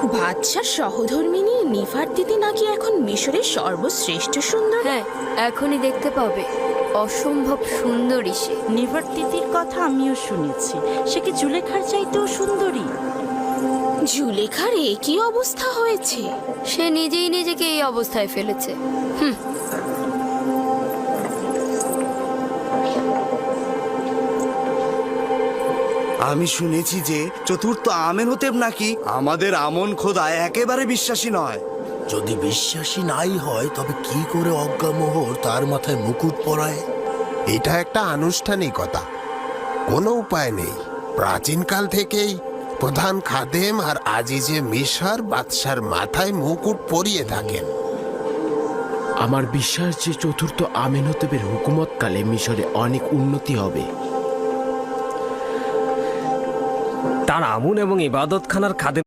বাদশার সহধর্মিনী নিফারতিতি নাকি এখন মিশরের সর্বশ্রেষ্ঠ সুন্দর। হ্যাঁ, এখনই দেখতে পাবে। অসম্ভব সুন্দরী সে। নিফারতিতির কথা আমিও শুনেছি। সে কি জুলেখার চাইতেও সুন্দরী? জুলেখার একই অবস্থা হয়েছে। সে নিজেই নিজেকে এই অবস্থায় ফেলেছে। আমি শুনেছি যে চতুর্থ আমেনহোতেব নাকি আমাদের আমন খোদায় একেবারে বিশ্বাসী নয়। যদি বিশ্বাসী নাই হয় তবে কি করে অজ্ঞামোহর তার মাথায় মুকুট পরায়? এটা একটা আনুষ্ঠানিকতা, কোনো উপায় নেই। প্রাচীনকাল থেকেই প্রধান খাদেম আর আজিজে মিশর বাদশার মাথায় মুকুট পরিয়ে থাকেন। আমার বিশ্বাস যে চতুর্থ আমেনহোতেবের হুকুমতকালে মিশরে অনেক উন্নতি হবে। তার আমুন এবং ইবাদতখানার খাদেম